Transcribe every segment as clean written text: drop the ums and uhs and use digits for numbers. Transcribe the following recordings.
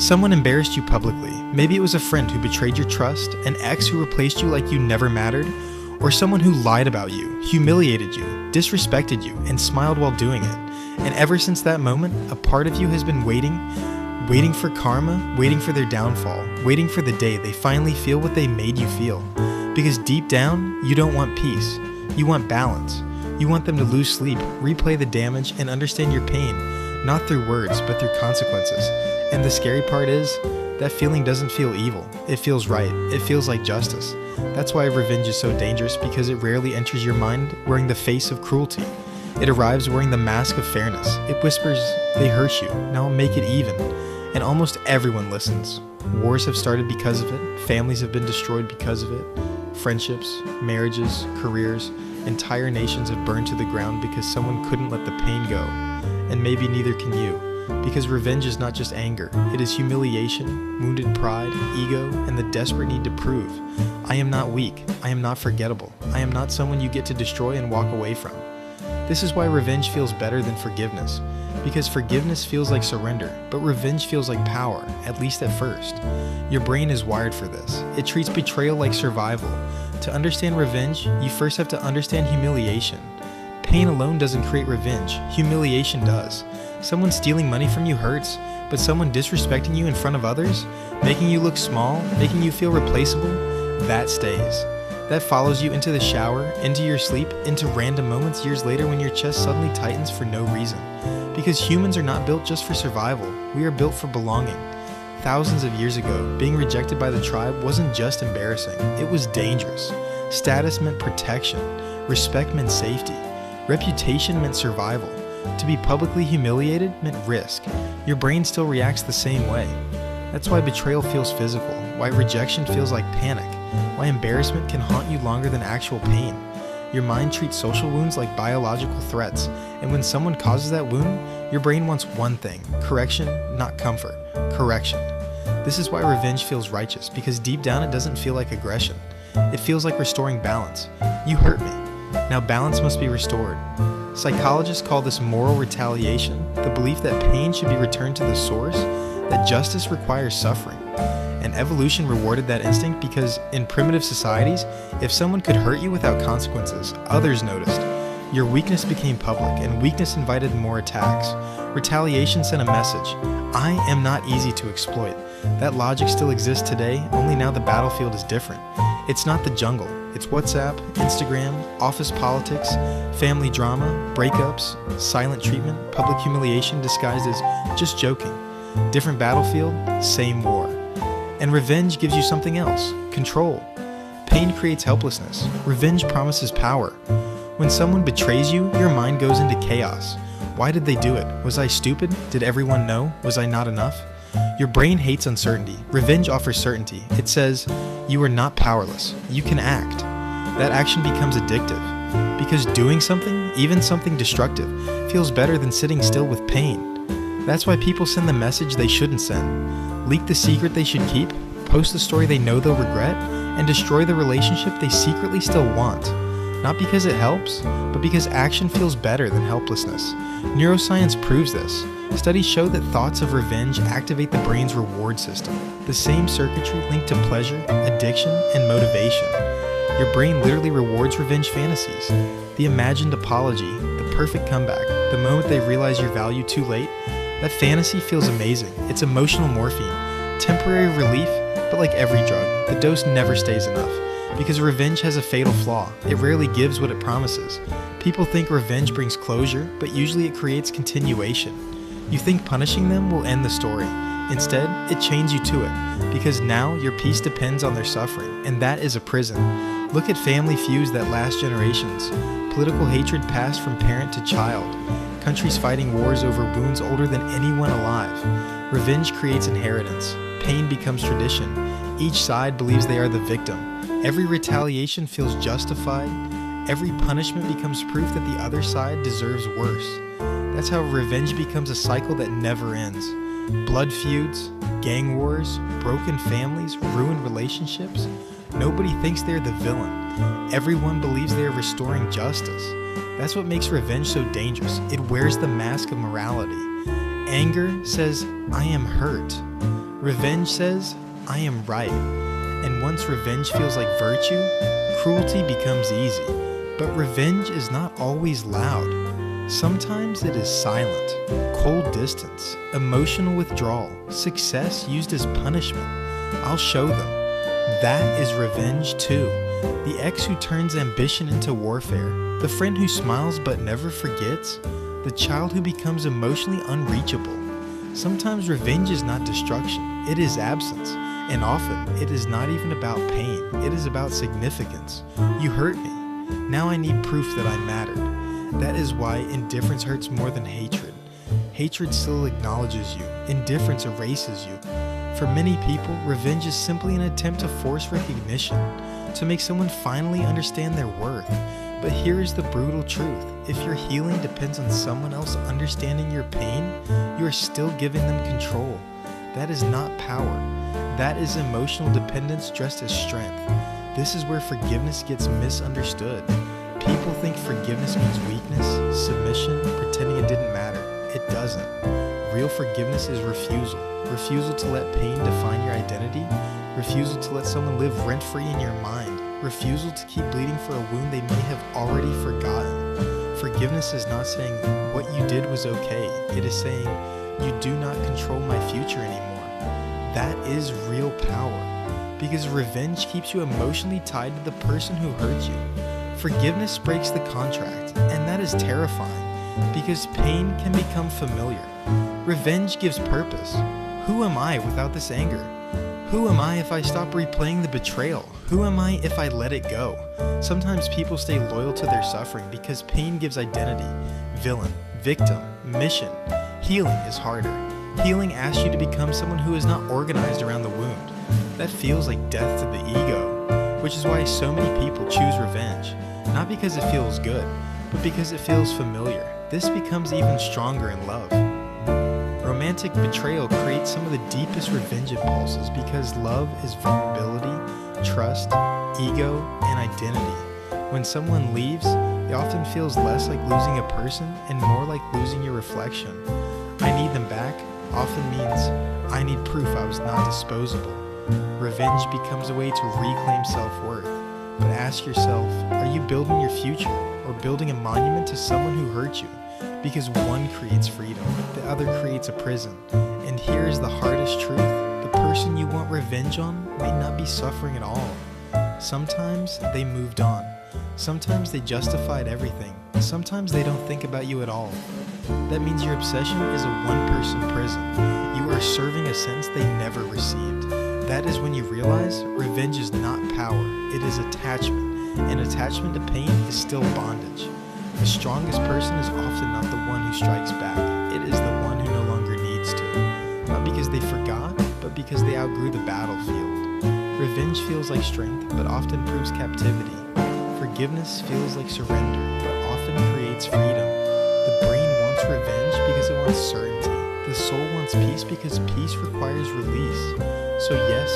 Someone embarrassed you publicly. Maybe it was a friend who betrayed your trust, an ex who replaced you like you never mattered, or someone who lied about you, humiliated you, disrespected you, and smiled while doing it. And ever since that moment, a part of you has been waiting for karma, waiting for their downfall, waiting for the day they finally feel what they made you feel. Because deep down, you don't want peace. You want balance. You want them to lose sleep, replay the damage, and understand your pain, not through words, but through consequences. And the scary part is, that feeling doesn't feel evil. It feels right. It feels like justice. That's why revenge is so dangerous, because it rarely enters your mind wearing the face of cruelty. It arrives wearing the mask of fairness. It whispers, they hurt you, now I'll make it even. And almost everyone listens. Wars have started because of it. Families have been destroyed because of it. Friendships, marriages, careers, entire nations have burned to the ground because someone couldn't let the pain go. And maybe neither can you. Because revenge is not just anger, it is humiliation, wounded pride, ego, and the desperate need to prove, I am not weak, I am not forgettable, I am not someone you get to destroy and walk away from. This is why revenge feels better than forgiveness, because forgiveness feels like surrender, but revenge feels like power, at least at first. Your brain is wired for this. It treats betrayal like survival. To understand revenge, you first have to understand humiliation. Pain alone doesn't create revenge, humiliation does. Someone stealing money from you hurts, but someone disrespecting you in front of others, making you look small, making you feel replaceable, that stays. That follows you into the shower, into your sleep, into random moments years later when your chest suddenly tightens for no reason. Because humans are not built just for survival, we are built for belonging. Thousands of years ago, being rejected by the tribe wasn't just embarrassing, it was dangerous. Status meant protection, respect meant safety, reputation meant survival. To be publicly humiliated meant risk. Your brain still reacts the same way. That's why betrayal feels physical, why rejection feels like panic, why embarrassment can haunt you longer than actual pain. Your mind treats social wounds like biological threats, and when someone causes that wound, your brain wants one thing: correction, not comfort. Correction. This is why revenge feels righteous, because deep down it doesn't feel like aggression. It feels like restoring balance. You hurt me. Now balance must be restored. Psychologists call this moral retaliation, the belief that pain should be returned to the source, that justice requires suffering. And evolution rewarded that instinct because in primitive societies, if someone could hurt you without consequences, others noticed. Your weakness became public, and weakness invited more attacks. Retaliation sent a message: I am not easy to exploit. That logic still exists today, only now the battlefield is different. It's not the jungle. It's WhatsApp, Instagram, office politics, family drama, breakups, silent treatment, public humiliation disguised as just joking. Different battlefield, same war. And revenge gives you something else: control. Pain creates helplessness. Revenge promises power. When someone betrays you, your mind goes into chaos. Why did they do it? Was I stupid? Did everyone know? Was I not enough? Your brain hates uncertainty. Revenge offers certainty. It says, you are not powerless. You can act. That action becomes addictive. Because doing something, even something destructive, feels better than sitting still with pain. That's why people send the message they shouldn't send, leak the secret they should keep, post the story they know they'll regret, and destroy the relationship they secretly still want. Not because it helps, but because action feels better than helplessness. Neuroscience proves this. Studies show that thoughts of revenge activate the brain's reward system, the same circuitry linked to pleasure, addiction, and motivation. Your brain literally rewards revenge fantasies. The imagined apology, the perfect comeback, the moment they realize your value too late, that fantasy feels amazing. It's emotional morphine, temporary relief, but like every drug, the dose never stays enough. Because revenge has a fatal flaw. It rarely gives what it promises. People think revenge brings closure, but usually it creates continuation. You think punishing them will end the story. Instead, it chains you to it, because now your peace depends on their suffering, and that is a prison. Look at family feuds that last generations. Political hatred passed from parent to child. Countries fighting wars over wounds older than anyone alive. Revenge creates inheritance. Pain becomes tradition. Each side believes they are the victim. Every retaliation feels justified. Every punishment becomes proof that the other side deserves worse. That's how revenge becomes a cycle that never ends. Blood feuds, gang wars, broken families, ruined relationships. Nobody thinks they're the villain. Everyone believes they are restoring justice. That's what makes revenge so dangerous. It wears the mask of morality. Anger says, I am hurt. Revenge says, I am right. And once revenge feels like virtue, cruelty becomes easy. But revenge is not always loud. Sometimes it is silent, cold distance, emotional withdrawal, success used as punishment. I'll show them. That is revenge too. The ex who turns ambition into warfare, the friend who smiles but never forgets, the child who becomes emotionally unreachable. Sometimes revenge is not destruction, it is absence. And often, it is not even about pain, it is about significance. You hurt me. Now I need proof that I mattered. That is why indifference hurts more than hatred. Hatred still acknowledges you. Indifference erases you. For many people, revenge is simply an attempt to force recognition, to make someone finally understand their worth. But here is the brutal truth. If your healing depends on someone else understanding your pain, you are still giving them control. That is not power. That is emotional dependence dressed as strength. This is where forgiveness gets misunderstood. People think forgiveness means weakness, submission, pretending it didn't matter. It doesn't. Real forgiveness is refusal. Refusal to let pain define your identity. Refusal to let someone live rent-free in your mind. Refusal to keep bleeding for a wound they may have already forgotten. Forgiveness is not saying, what you did was okay. It is saying, you do not control my future anymore. That is real power. Because revenge keeps you emotionally tied to the person who hurt you. Forgiveness breaks the contract, and that is terrifying, because pain can become familiar. Revenge gives purpose. Who am I without this anger? Who am I if I stop replaying the betrayal? Who am I if I let it go? Sometimes people stay loyal to their suffering because pain gives identity. Villain, victim, mission. Healing is harder. Healing asks you to become someone who is not organized around the wound. That feels like death to the ego, which is why so many people choose revenge. Not because it feels good, but because it feels familiar. This becomes even stronger in love. Romantic betrayal creates some of the deepest revenge impulses because love is vulnerability, trust, ego, and identity. When someone leaves, it often feels less like losing a person and more like losing your reflection. I need them back often means I need proof I was not disposable. Revenge becomes a way to reclaim self-worth. But ask yourself, are you building your future or building a monument to someone who hurt you? Because one creates freedom, the other creates a prison. And here's the hardest truth. The person you want revenge on may not be suffering at all. Sometimes they moved on. Sometimes they justified everything. Sometimes they don't think about you at all. That means your obsession is a one-person prison. You are serving a sentence they never received. That is when you realize revenge is not power, it is attachment. And attachment to pain is still bondage. The strongest person is often not the one who strikes back. It is the one who no longer needs to. Not because they forgot, but because they outgrew the battlefield. Revenge feels like strength, but often proves captivity. Forgiveness feels like surrender, but often creates freedom. The brain wants revenge because it wants certainty. The soul wants peace because peace requires release. So yes,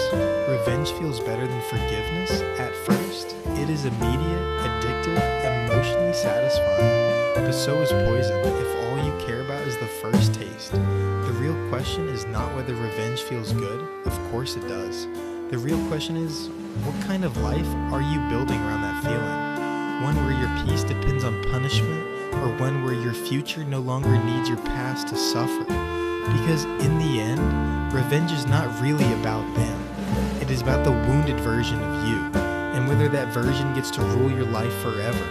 revenge feels better than forgiveness at first. It is immediate, addictive, emotionally satisfying. But so is poison if all you care about is the first taste. The real question is not whether revenge feels good. Of course it does. The real question is, what kind of life are you building around that feeling? One where your peace depends on punishment, or one where your future no longer needs your past to suffer? Because in the end, revenge is not really about them. It is about the wounded version of you, and whether that version gets to rule your life forever.